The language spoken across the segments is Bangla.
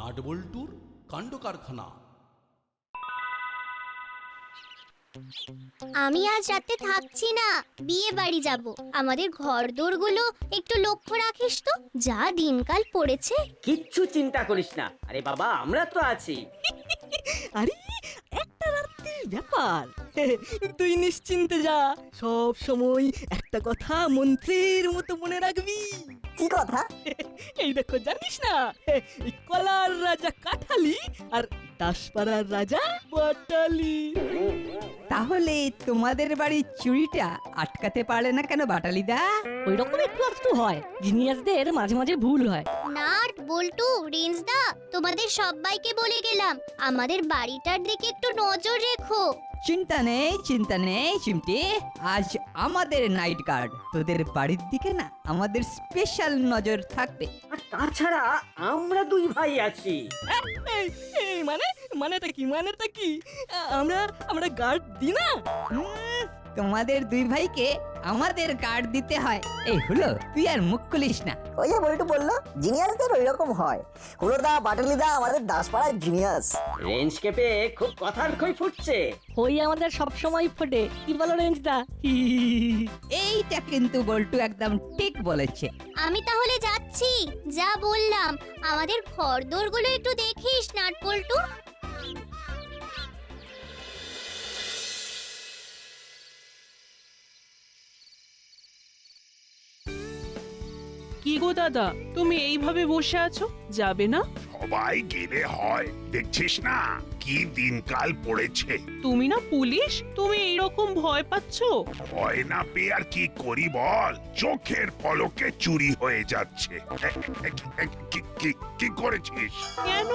নাটবল্টুর কাণ্ড কারখানা। আমি আজ রাতে থাকছি না, বিয়ে বাড়ি যাব। আমাদের ঘরদোরগুলো একটু লক্ষ্য রাখিস তো, যা দিনকাল পড়েছে। কিচ্ছু চিন্তা করিস না, আরে বাবা আমরা তো আছি। আরে একটা রাত্রির ব্যাপার, তুই নিশ্চিন্তে যা। সব সময় একটা কথা মন্ত্রীর মতো মনে রাখবি। কি কথা? এই দেখো, জানিস না, এই কলার রাজা কাঠালি আর দাসপাড়ার রাজা বাটালি। তাহলে তোমাদের বাড়ির চুরিটা আটকাতে পারলে না কেন বাটালিদা? ওই রকম একটু আধটু হয়, জিনিয়াসদের মাঝে মাঝে ভুল হয়। নাট, বল্টু, রেঞ্জদা, তোমাদের সবাইকে বলে গেলাম আমাদের বাড়িটার দিকে একটু নজর রেখো। চিন্তা নেই চিমটি, আজ আমাদের নাইট গার্ড। তোদের বাড়ির দিকে না আমাদের স্পেশাল নজর থাকবে। আর তাছাড়া আমরা দুই ভাই আছি। এই এই মানেটা কি? আমরা আমরা গার্ড দিই না? তোমাদের দুই ভাইকে আমাদের গার্ড দিতে হয়। এই হলো, তুই আর মুখ খুলিস না। ওই যে বলটু বললো, জিনিয়াসদের ওই রকম হয়। হুলোদা বাটালিদা আমাদের দাসপাড়ার জিনিয়াস। রেঞ্জ কেপে খুব কথার খই ফুটছে। হই আমাদের সব সময় ফোটে, কি বলো রেঞ্জদা? এইটা কিন্তু বল্টু একদম ঠিক বলেছে। আমি তাহলে যাচ্ছি, যা বললাম আমাদের ঘরদোরগুলো একটু দেখিস নাট, বল্টু। কি গো দাদা, তুমি এইভাবে বসে আছো, যাবে না? সবাই গেলে হয়, দেখছিস না কি দিনকাল পড়েছে। তুমি না পুলিশ, তুমি এইরকম ভয় পাচ্ছো? ভয় না পেয়ে আর কি করি বল, চোখের পলকে চুরি হয়ে যাচ্ছে। কি করেছিস? কেন,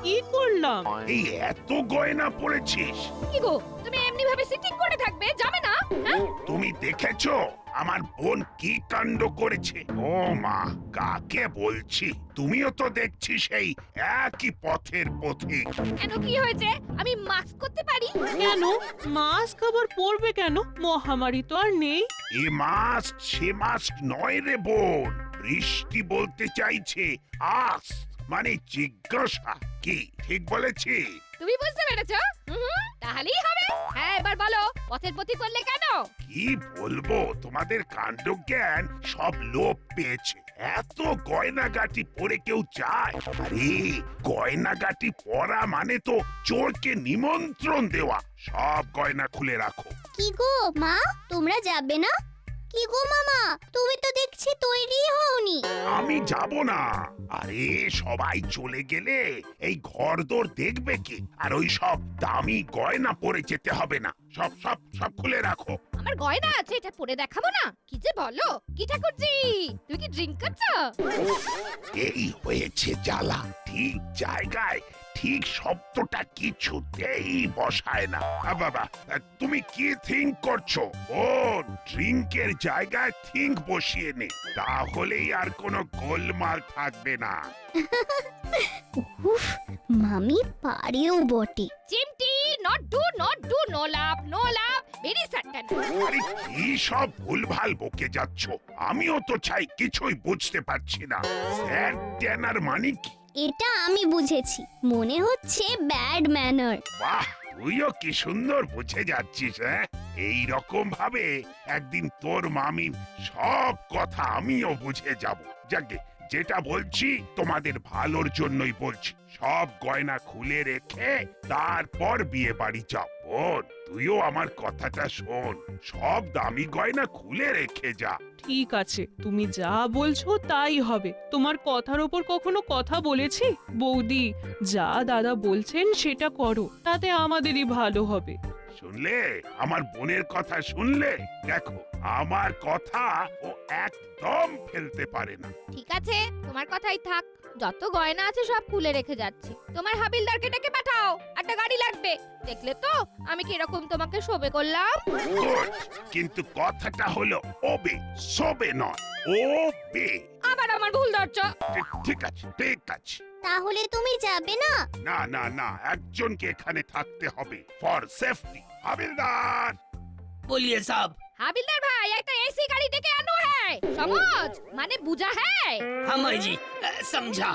কি করলাম? এই এত গয়না পড়েছিস, কি গো, তুমি এমনি ভাবে সিটিং করে থাকবে, যাবে না? তুমি দেখেছো আমার বোন কি কাণ্ড করেছে? ও মা, কাকে বলছি, তুমিও তো দেখছি সেই একই পথের পথিক। কেন, কি হয়েছে? আমি মাস্ক করতে পারি। কেন মাস্ক আবার পরবে কেন? মহামারী তো আর নেই। এ মাস্ক সে মাস্ক নয় রে বোন, বৃষ্টি বলতে চাইছে আস, মানে জিজ্ঞাসা। কি ঠিক বলেছি? তুমি বুঝতে পেরেছো? তাহলেই হবে। হ্যাঁ, এবার বলো, পথের পথি করলে কেন? কি বলবো, তোমাদের কাণ্ড জ্ঞান সব লোপ পেয়েছে। এত গয়নাগাটি পরে কেউ যায়? আরে গয়নাগাটি পরা মানে তো চোরকে নিমন্ত্রণ দেওয়া। সব গয়না খুলে রাখো। কি গো মা, তোমরা যাবে না? কি গো মামা, তুমি তো দেখছি তৈরি হওনি। আমি যাব না। আরে সবাই চলে গেলে এই ঘরদোর দেখবে কি? আর ওই সব দামি গয়না পরে যেতে হবে না। সব সব সব খুলে রাখো। আমার গয়না আছে, এটা পরে দেখাবো না? কি যে বলো, কি ঠাকুরজি, তুমি কি ড্রিঙ্ক করছো? এই হয়েছে জ্বালা, ঠিক জায়গায় ঠিক শব্দটা কিছুতেই বসায় না। বাবা, তুমি কি থিঙ্ক করছো? ও ড্রিঙ্কের জায়গায় থিঙ্ক বসিয়ে নে, তাহলেই আর কোনো গোলমাল থাকবে না। উফ, মামি পারেও বটে। চিমটি, not do, no love, very certain. আরে কি সব ভুলভাল বকে যাচ্ছ? আমিও তো চাই, কিছুই বুঝতে পারছি না। স্যার ট্যানার মানে কি? এটা আমি বুঝেছি, মনে হচ্ছে ব্যাড ম্যানার। বাহ, তুইও কি সুন্দর বুঝে যাচ্ছিস। হ্যাঁ, এই রকম ভাবে একদিন তোর মামির সব কথা আমিও বুঝে যাব। যাকে যেটা বলছি তোমাদের ভালোর জন্যই বলছি। সব গয়না খুলে রেখে তারপর বিয়ে বাড়ি যাও। বোন, তুইও আমার কথাটা শোন, সব দামি গয়না খুলে রেখে যা। ঠিক আছে, তুমি যা বলছো তাই হবে। তোমার কথার ওপর কখনো কথা বলেছি? বৌদি, যা দাদা বলছেন সেটা করো, তাতে আমাদেরই ভালো হবে। শুনলে আমার বোনের কথা? শুনলে? দেখো, আমার কথা ও একদম ফেলতে পারে না। ঠিক আছে, তোমার কথাই থাক। যত গয়না আছে সব খুলে রেখে যাচ্ছি। তোমার হাবিলদারকে ডেকে পাঠাও, একটা গাড়ি লাগবে। দেখলে তো আমি কিরকম তোমাকে শোবে করলাম। গুড, কিন্তু কথাটা হলো ওবে, সবে নয়, ওবে। আবার আমার ভুল ধরছো। ঠিক আছে, ঠিক আছে। তাহলে তুমি যাবে না? না না না, একজনকে এখানে থাকতে হবে ফর সেফটি। হাবিলদার, বলিয়ে সব। হাবিলদার ভাই, একটা এসি গাড়ি ডেকে আনো। হ্যাঁ, সমঝ মানে বুঝা? হ্যাঁ হামাই জি, সমঝা।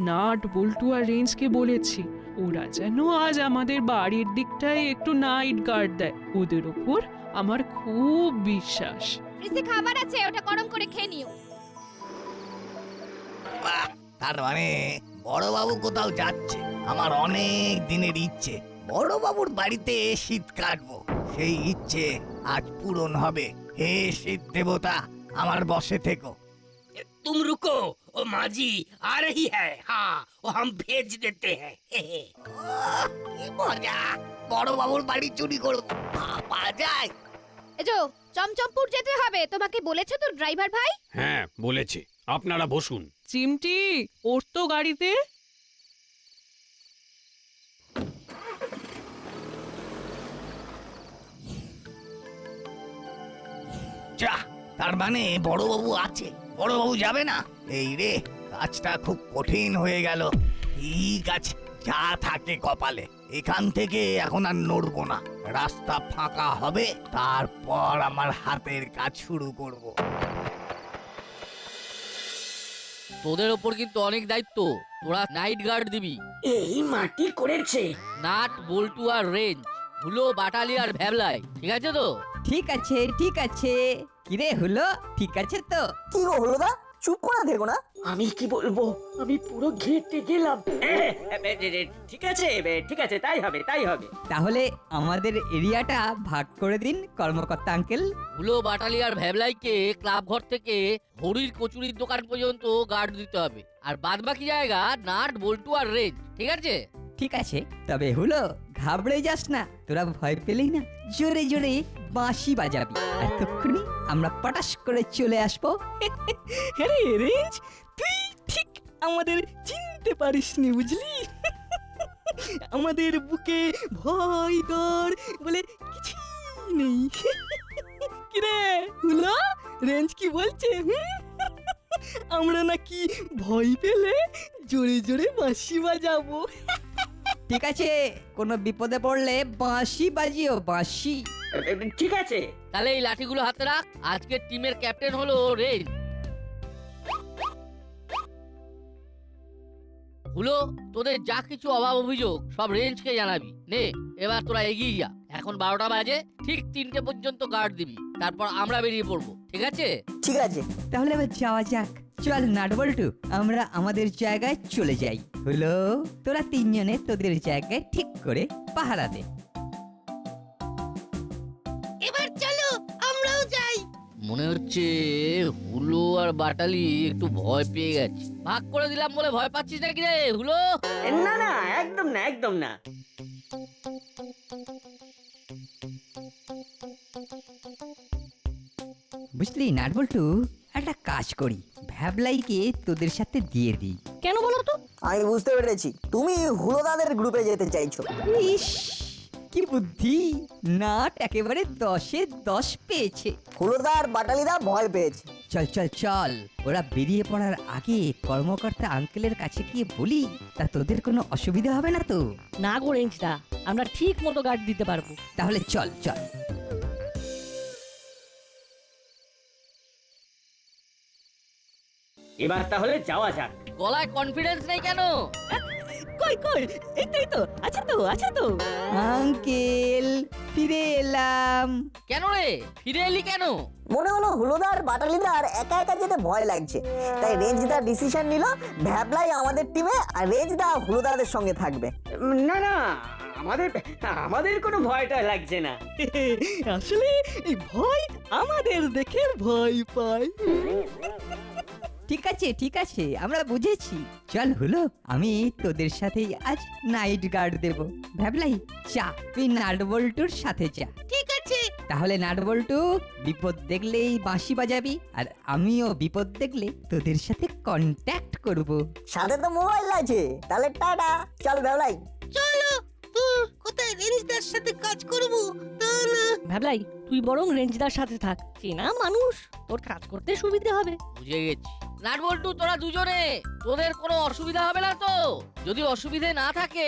নাট বল্টু আর রেঞ্জকে বলেছি ওরা যেন আজ আমাদের বাড়ির দিকটায় একটু নাইট গার্ড দেয়। ওদের ওপর আমার খুব বিশ্বাস। ফ্রিজে খাবার আছে, ওটা গরম করে খেয়ে নিও। তার মানে বড়বাবু কোথাও যাচ্ছে। আমার অনেক দিনের ইচ্ছে বড়বাবুর বাড়িতে শীত কাটবো। সেই ইচ্ছে আজ পূরণ হবে। হে শীত দেবতা, আমার বসে থেকো। तुम रुको, ओ माजी आ रही है। हाँ, वो हम भेज देते हैं। কি মজা, বড়বাবুর বাড়ি চুরি করবো। পাওয়া যায়। এজো চমচমপুর যেতে হবে, তোমাকে বলেছে তো ড্রাইভার ভাই? হ্যাঁ বলেছে, আপনারা বসুন। চিমটি ওর তো গাড়িতে। যা, তার মানে বড়বাবু আছে। বড়বাবু যাবে না? এই রে, কাজটা খুব কঠিন হয়ে গেল। ঠিক আছে, যা থাকে কপালে। এখান থেকে এখন আর নড়বো না। রাস্তা ফাঁকা হবে, তারপর আমার হাতের কাজ শুরু করব। তোদের ওপর কিন্তু অনেক দায়িত্ব। তোরা নাইট গার্ড দিবি। এই মাটি করেছে নাট বল্টু আর রেঞ্জ, হুলো বাটালি আর ভ্যাবলাই। ঠিক আছে তো? ঠিক আছে ঠিক আছে। কিরে হলো, ঠিক আছে তো? কি গো হলোদা, চুপ করে থেকো না। আমি কি বলবো, আমি পুরো ঘেটে গেলাম। ঠিক আছে ঠিক আছে, তাই হবে তাই হবে। তাহলে আমাদের এরিয়াটা ভাগ করে দিন কর্মকর্তা আঙ্কেল। হুলো বাটালি আর ভ্যাবলাইকে ক্লাব ঘর থেকে হরির কচুরির দোকান পর্যন্ত গার্ড দিতে হবে, আর বাদ বাকি জায়গা নাট বল্টু আর রেঞ্জ। ঠিক আছে? ঠিক আছে, তবে হলো ঘাবড়ে যাস না। তোরা ভয় পেলেই না জোরে জোরে বাঁশি বাজাবি, আর তক্ষুনি আমরা পটাশ করে চলে আসবো। আরে রেঞ্জ, তুই ঠিক আমাদের চিনতে পারিসনি বুঝলি। আমাদের বুকে ভয় ডর বলে কিছু নেই। কিরে হুলো, রেঞ্জ কি বলছে? আমরা নাকি ভয় পেলে জোরে জোরে বাঁশি বাজাবো। ঠিক আছে, কোনো বিপদে পড়লে বাঁশি বাজিও, বাঁশি। ঠিক আছে, তাহলে এই লাঠিগুলো হাতে রাখ। আজকের টিমের ক্যাপ্টেন হলো রেঞ্জ। হুলো, তোদের যা কিছু অভাব অভিযোগ সব রেঞ্জকে জানাবি। নে, এবার তোরা এগিয়ে যা। এখন 12টা বাজে, ঠিক 3টে পর্যন্ত গার্ড দিবি, তারপর আমরা বেরিয়ে পড়বো। ঠিক আছে? ঠিক আছে, তাহলে এবার যাওয়া যাক। চল নাটবল্টু, আমরা আমাদের জায়গায় চলে যাই। হলো, তোরা তিনজনে তোদের জায়গায় ঠিক করে পাহারা দে। এবার চলো আমরাও যাই। মনে হচ্ছে হুলো আর বাটালি একটু ভয় পেয়ে গেছে। ভাগ করে দিলাম বলে ভয় পাচ্ছিস নাকি রে হুলো? না না, একদম না একদম না। বুঝলি নাটবল্টু, একটা কাজ করি, ভ্যাবলাইকে তোদের সাথে দিয়ে দিই। কেন বলো তো? আমি বুঝতে পেরেছি, তুমি হুলোদাদের গ্রুপে যেতে চাইছো। ইস, কি বুদ্ধি! নাট একেবারে 10-এ 10 পেয়েছে। হুলোদা আর বাটালিদা ভয় পেয়েছে। চল চল চল, ওরা বেরিয়ে পড়ার আগে কর্মকর্তা আঙ্কেলের কাছে গিয়ে বলি, তা তোদের কোনো অসুবিধা হবে না তো? না গো রেঞ্জদা, আমরা ঠিক মতো গার্ড দিতে পারবো। তাহলে চল চল। এবার তাহলে যাওয়া যাক। গলায় কনফিডেন্স নেই কেন? কই কই, এই তো এই তো, আচ্ছা তো আচ্ছা তো। আঙ্কেল, ফিরে এলাম। কেন রে, ফিরে এলি কেন? মনে হলো হুলোদা আর বাটালিদার একা একা যেতে ভয় লাগছে, তাই রেঞ্জদা ডিসিশন নিল ভ্যাবলাই আমাদের টিমে আর রেঞ্জদা হুলোদাদের সঙ্গে থাকবে। না না, আমাদের আমাদের কোনো ভয়টা লাগছে না। আসলে এই ভয় আমাদের দেখে ভয় পায়। ঠিক আছে ঠিক আছে, আমরা বুঝেছি। চল হলো, আমি তোদের সাথেই আজ নাইট গার্ড দেব। ভাবলাই, চা তুই নাটবল্টুর সাথে যা। ঠিক আছে। তাহলে নাটবল্টু, বিপদ দেখলেই বাঁশি বাজাবি, আর আমিও বিপদ দেখলে তোদের সাথে কন্ট্যাক্ট করব। সাথে তো মোবাইল আছে, তাহলে টাটা। চল ভ্যাবলাই। চলো। কোথায় রেঞ্জদার সাথে কাজ করব তা না। ভাবলাই, তুই বরং রেঞ্জদার সাথে থাক, চেনা মানুষ, তোর কাজ করতে সুবিধা হবে। বুঝে গেছি। নাটবল্টু, তোরা দুজনে, তোদের কোনো অসুবিধা হবে না তো? যদি অসুবিধে না থাকে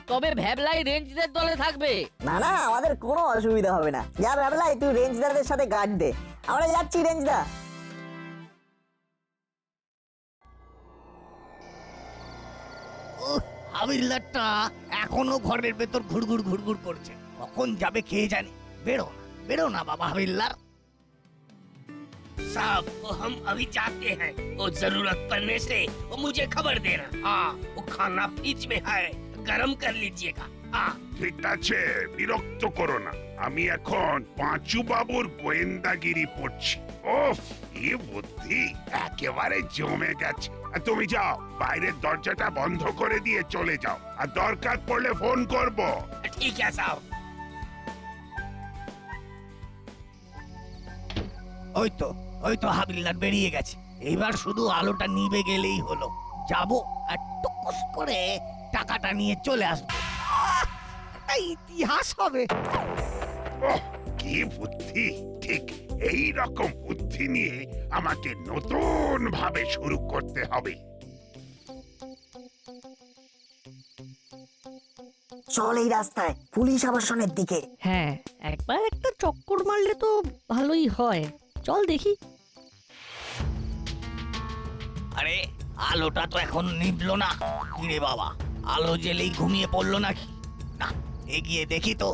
তবে ভ্যাবলাই রেঞ্জদের দলে থাকবে। না না, আমাদের কোনো অসুবিধা হবে না। যা ভ্যাবলাই, তুই রেঞ্জদারদের সাথে গার্ড দে। আমরা যাচ্ছি রেঞ্জদা। হাবিলদারটা এখনো ঘরের ভেতর ঘুরঘুর ঘুরঘুর করছে। কখন যাবে কে জানে। বেরো না, বেরো না বাবা হাবিলদার। साहब वो हम अभी जाते हैं वो जरूरत पड़ने से वो मुझे खबर देना। हाँ वो खाना फ्रिज में है गरम कर लीजिएगा। हाँ ঠিক আছে, বিরক্ত করো না। আমি এখন পাঁচু বাবুর গোয়েন্দাগিরি পড়ছি। ওফ, কি বুদ্ধি, একেবারে জমে গেছে। আর তুমি যাও, বাইরের দরজাটা বন্ধ করে দিয়ে চলে যাও, আর দরকার পড়লে ফোন করব। ठीक है साहब। ওই তো হাবিলদার বেরিয়ে গেছে। এবার শুধু আলোটা নিভে গেলেই হলো। যাবো আর টুকুস করে টাকাটা নিয়ে চলে আসবো। একটা ইতিহাস হবে। ওহ, কি বুদ্ধি! ঠিক এই রকম বুদ্ধি নিয়ে আমাকে নতুন ভাবে শুরু করতে হবে। চল এই রাস্তায় পুলিশ আবাসনের দিকে। হ্যাঁ, একবার একটা চক্কর মারলে তো ভালোই হয়। চল দেখি। আরে আলোটা তো এখন নিভলো না। কিরে বাবা, আলো জ্বেলেই ঘুমিয়ে পড়লো নাকি? না, এগিয়ে দেখি তো।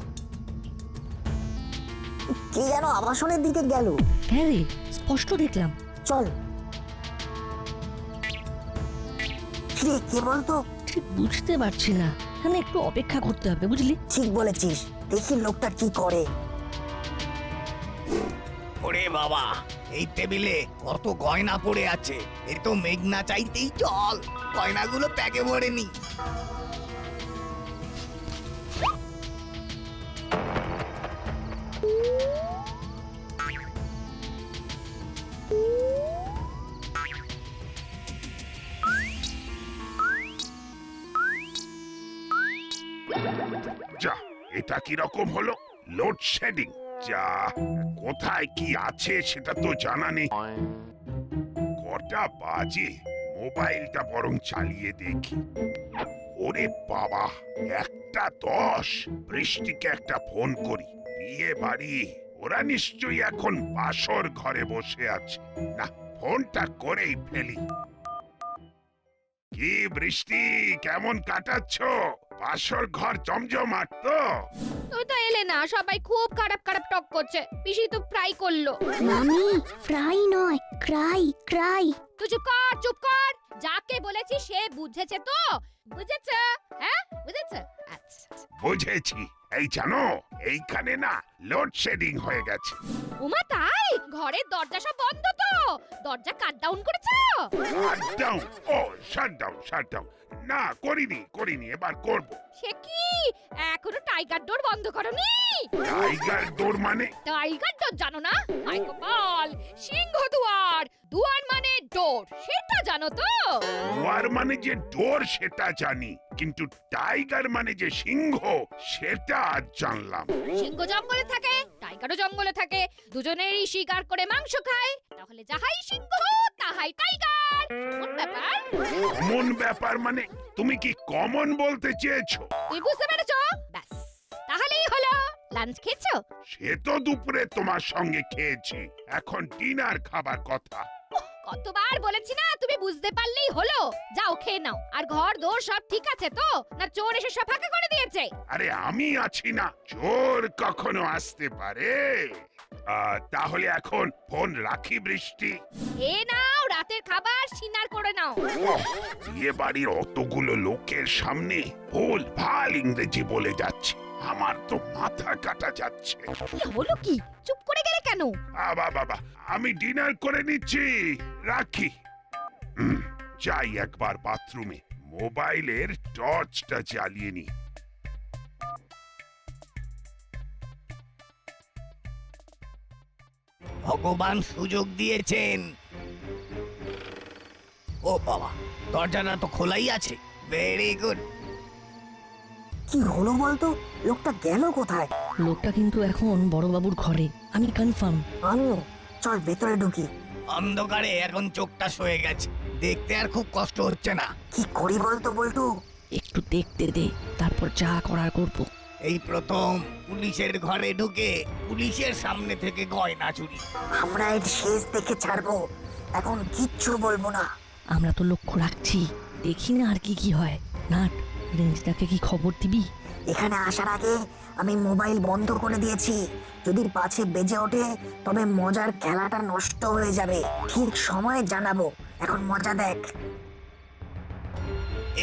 কে যেন আবাসনের দিকে গেল। হ্যাঁ রে, স্পষ্ট দেখলাম। চল। কিরে, কে বলতো? ঠিক বুঝতে পারছি না, এখানে একটু অপেক্ষা করতে হবে, বুঝলি? ঠিক বলেছিস, দেখি লোকটা কি করে। ওরে বাবা, এই টেবিলে কত গয়না পড়ে আছে। এ তো মেঘনা চাইতেই চল, গয়নাগুলো প্যাকে ভরে নি। যা, এটা কি রকম হলো? লোডশেডিং। যা, কোথায় কি আছে সেটা তো জানা নেই। কটা বাজে? মোবাইলটা বরং চালিয়ে দেখি। ওরে বাবা, 1:10। বৃষ্টিকে একটা ফোন করি। বিয়ে বাড়ি, ওরা নিশ্চয়ই এখন বাসর ঘরে বসে আছে। না, ফোনটা করেই ফেলি। কি বৃষ্টি, কেমন কাটাচ্ছ? বাসর ঘর জমজমাট তো? তুই তো এলে না, সবাই খুব খারাপ খারাপ টক করছে। পিসি তো ফ্রাই করলো। মামি, ফ্রাই নয়, ক্রাই ক্রাই। তুই চুপ কর, চুপ কর। যাকে বলেছি সে বুঝেছে তো? বুঝেছে? হ্যাঁ বুঝেছে? আচ্ছা বুঝেছি। এই জানো, এইখানে না লোডশেডিং হয়ে গেছে। উমা তাই? ঘরের দরজা সব বন্ধ তো? দরজা কাট ডাউন করেছো? শাটডাউন? ও, শাটডাউন। না, করিনি, এবার করব। সে কি, এখনো টাইগার ডোর বন্ধ করনি? টাইগার ডোর মানে? টাইগার ডোর জানো না? হাই গোপাল, সিংহ দুয়ার। দুয়ার মানে ডোর, সেটা জানো তো? দুয়ার মানে যে ডোর সেটা জানি, কিন্তু টাইগার মানে যে সিংহ সেটা আজ জানলাম। সিংহ জঙ্গলে থাকে, টাইগারও জঙ্গলে থাকে। দুজনেরই শিকার করে মাংস খায়। তাহলে যাহাই সিংহ তাহাই টাইগার। কোন ব্যাপার? কমন ব্যাপার মানে? তুমি কি কমন বলতে চেয়েছো? তুই বুঝতে পেরেছো? ব্যাস, তাহলেই হলো। লাঞ্চ খেয়েছো? সে তো দুপুরে তোমার সঙ্গে খেয়েছি, এখন ডিনার খাবার কথা। কতবার বলেছি না, তুমি বুঝতে পারলেই হলো। যাও খেয়ে নাও। আর ঘর দোর সব ঠিক আছে তো? না চোর এসে সব ফাঁকা করে দিয়েছে? আরে আমি আছি না, চোর কখনো আসতে পারে? তাহলে এখন ফোন রাখি বৃষ্টি। এ নাও রাতের খাবার, সিনার করে নাও। বিয়ে বাড়ির অতগুলো লোকের সামনে ভুল ভাল ইংরেজি বলে যাচ্ছে, আমার তো মাথা কাটা যাচ্ছে। হলো কি, চুপ করে গেলে কেন? বাবা, আমি ডিনার করে নিচ্ছি, রাখি। যাই একবার বাথরুমে, মোবাইলের টর্চটা জ্বালিয়ে নি। ভগবান সুযোগ দিয়েছেন। ও বাবা, দরজাটা তো খোলাই আছে। Very good. কি হলো বলতো? লোকটা গেল কোথায়? লোকটা কিন্তু এখন বড়বাবুর ঘরে, আমি কনফার্ম। আমিও। চল ভেতরে ঢুকি। অন্ধকারে এখন চোখটা সয়ে গেছে, দেখতে আর খুব কষ্ট হচ্ছে না। কি করি বলতো বল্টু? একটু দেখতে দে, তারপর যা করার করবো। এই প্রথম পুলিশের ঘরে ঢুকে পুলিশের সামনে থেকে গয়না চুরি। আমরা এর শেষ দেখে ছাড়বো, এখন কিচ্ছু বলবো না। আমরা তো লক্ষ্য রাখছি, দেখি না আর কি হয়। নাট, রেঞ্জদাকে কি খবর দিবি? এখানে আসার আগে আমি মোবাইল বন্ধ করে দিয়েছি। যদি পাছে বেজে ওঠে তবে মজার খেলাটা নষ্ট হয়ে যাবে। ঠিক সময়ে জানাবো। এখন মজা দেখ।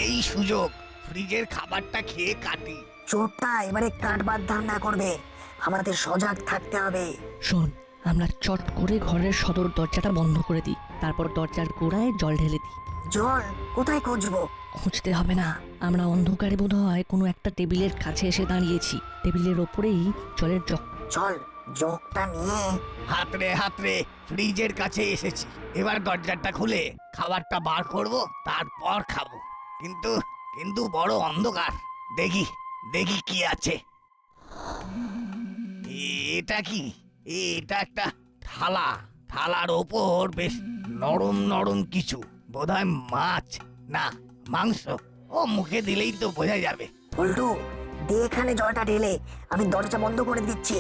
এই সুযোগ ফ্রিজের খাবারটা খেয়ে কাটি। চোরটা এবারে কাটবার ধান্দা করবে, আমাদের সজাগ থাকতে হবে। শোন, আমরা চট করে ঘরের সদর দরজাটা বন্ধ করে দিই, তারপর দরজার গোড়ায় জল ঢেলে দিই। জল কোথায় খুঁজবো? খুঁজতে হবে না, আমরা অন্ধকারে বোধহয় কোনো একটা টেবিলের কাছে এসে দাঁড়িয়েছি। টেবিলের ওপরেই জলের জগ। চল জগটা নিয়ে। হাতরে ফ্রিজের কাছে এসেছি। এবার দরজাটা খুলে খাবারটা বার করব, তারপর খাবো। কিন্তু বড় অন্ধকার। দেখি কি আছে। এটা কি? এটা একটা থালা। থালার ওপর বেশ নরম কিছু, বোধহয় মাছ না মাংস। ও মুখে দিলেই তো বোঝা যাবে। পল্টু, দে এখানে জলটা ঢেলে, আমি দরজা বন্ধ করে দিচ্ছি।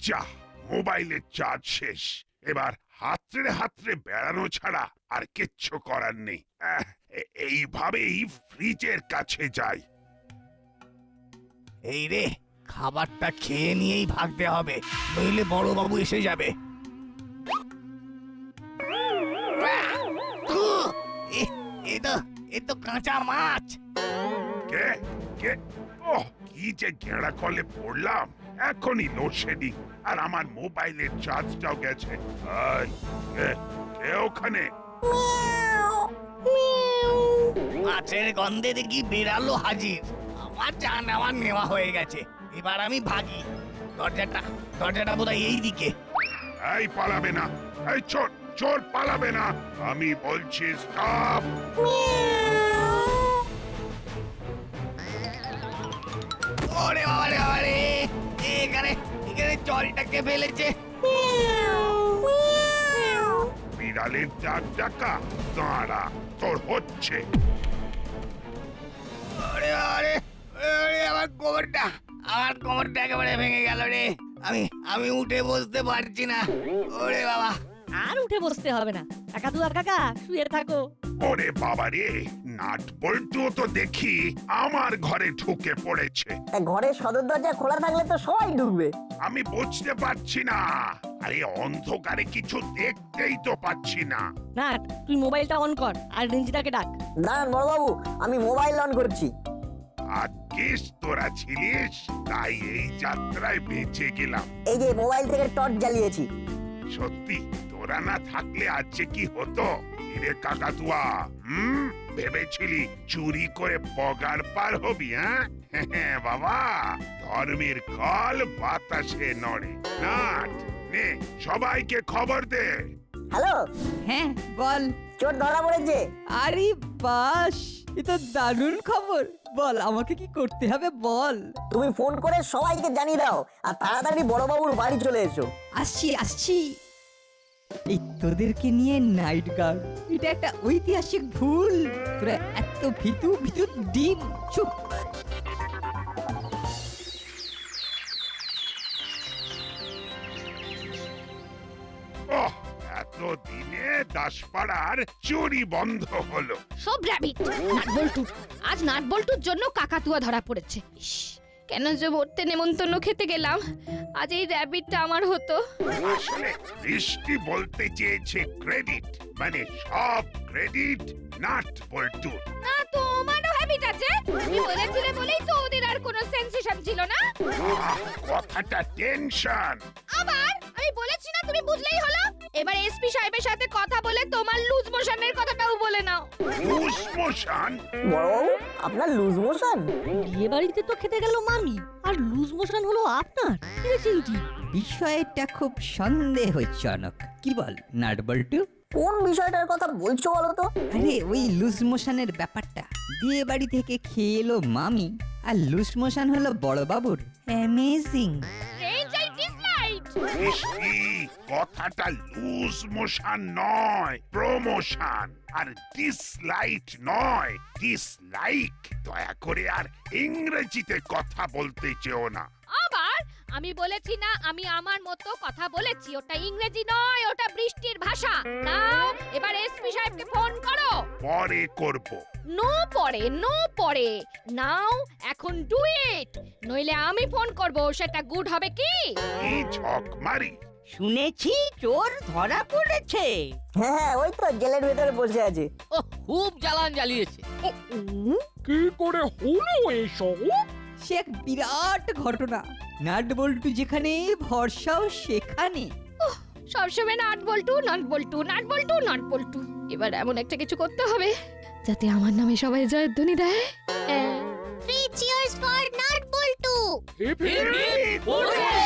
যা, মোবাইলের চার্জ শেষ। এবার হাতড়ে বেড়ানো ছাড়া আর কিচ্ছু করার নেই। এইভাবেই ফ্রিজের কাছে যাই। এই রে, খাবারটা খেয়ে নিয়েই ভাগতে হবে, নইলে বড়বাবু এসে যাবে। এ তো কাঁচা মাছ। কে কে ওহ, কি যে গেঁড়া কলে পড়লাম। এখনই লোডশেডিং, আর আমার মোবাইলের চার্জটাও গেছে। এই, কে ওখানে? মাছের গন্ধে দেখি বিড়ালও হাজির। আমার জান আমার নেওয়া হয়ে গেছে। এবার আমি ভাগি। দরজাটা বোধহয় এই দিকে। এই পালাবে না, এই চোর পালাবে না, আমি বলছি স্টপ। ওরে বাবারে, এখানে জলটাকে ফেলেছে। বিড়ালের ডাকা দাঁড়া, তোর হচ্ছে। আমার কোমরটা একেবারে ভেঙে গেল রে। আমি উঠে বসতে পারছি না। ওরে বাবা, আর উঠে বসতে হবে না, কাকাতুয়া কাকা শুয়ে থাকো। ওরে বাবা রে, নাট বল্টু তো দেখি আমার ঘরে ঢুকে পড়েছে। ঘরের সদর দরজা খোলা থাকলে তো সবাই ঢুকবে। আমি বুঝতে পারছি না, আরে অন্ধকারে কিছু দেখতেই তো পাচ্ছি না। না, তুই মোবাইলটা অন কর আর রেঞ্জদাকে ডাক। দাঁড়ান বড়বাবু, আমি মোবাইল অন করছি। আজকেস তোরা ছিলিস, তাই এই যাত্রায় বেঁচে গেলাম। এই যে মোবাইল থেকে টর্চ জ্বালিয়েছি। সত্যি তোরা না থাকলে আজ যে কি হতো। রে কাকাতুয়া, ভেবেছিলি চুরি করে পগার পার হবি? হ্যাঁ বাবা, ধর্মের কল বাতাসে নড়ে। নাট নে, সবাইকে খবর দে। হ্যালো, হ্যাঁ বল। চোর ধরা পড়েছে। আরে বাস, এ তো দারুণ খবর। বল আমাকে কি করতে হবে বল। তুমি ফোন করে সবাইকে জানিয়ে দাও, আর তাড়াতাড়ি বড়বাবুর বাড়ি চলে এসো। আসছি। এই তোদেরকে নিয়ে নাইট গার্ড, এটা একটা ঐতিহাসিক ভুল। তোরা এত ভীতু ডিম। চুপ। এতদিনে দাসপাড়ার চুরি বন্ধ হলো। সব র‍্যাবিট নাটবল্টু। আজ নাটবল্টুর জন্য কাকাতুয়া ধরা পড়েছে। ইস, কেন যে ভর্তে নেমন্তন্ন খেতে গেলাম, আজ এই র‍্যাবিটটা আমার হতো। আসলে বৃষ্টি বলতে চেয়েছে ক্রেডিট, মানে সব ক্রেডিট নাট বল্টু। না, তোমারও হ্যাবিট আছে। তুমি বলেছিলে বলেই তো ওদের আর কোনো সেন্সেশন ছিল না। কথাটা টেনশন। আবার আমি বলেছি না, তুমি বুঝলেই হলো। এবার এসপি সাহেবের সাথে কথা বলে তোমার লুজ মোশনের কথাটাও বলে নাও। Loose motion? বড়বাবু, আপনার লুজ মোশন? বিয়ে বাড়িতে তো খেতে গেল মামি, আর লুজ মোশন হলো আপনার? বিষয়টা খুব সন্দেহজনক। কি বল নাটবল্টু? কোন বিষয়টার কথা বলছো বলো তো? আরে ওই লুজ মোশনের ব্যাপারটা। বিয়ে বাড়ি থেকে খেয়ে এলো মামি, আর লুজ মোশন হলো বড়বাবুর। অ্যামেজিং। বৃষ্টি, কথাটা লুজ মোশন নয়, প্রমোশন। আর ডিসলাইট নয়, ডিসলাইক। দয়া করে আর ইংরেজিতে কথা বলতে চেও না। আবার আমি বলেছি না, আমি আমার মতো কথা বলেছি। ওটা ইংরেজি নয়, ওটা বৃষ্টির ভাষা। নাও এবার সাহেবকে ফোন করো। পরে করব। নো পরে নাও এখন ডু ইট, নইলে আমি ফোন করব, সেটা গুড হবে কি? এই ছক মারি। শুনেছি চোর ধরা পড়েছে। হ্যাঁ ওই তো জেলের ভেতরে বসে আছে। ও খুব জ্বালান জ্বালিয়েছে। কি করে হলো এসব? সে এক বিরাট ঘটনা। নাট বল্টু যেখানে ভরসাও সেখানে। সবসময় নাট বল্টু নাট বল্টু নাট বল্টু নাট বল্টু। এবার এমন একটা কিছু করতে হবে যাতে আমার নামে সবাই জয়ধ্বনি দেয়। 3 cheers for নাট বল্টু। Hip hip hurray!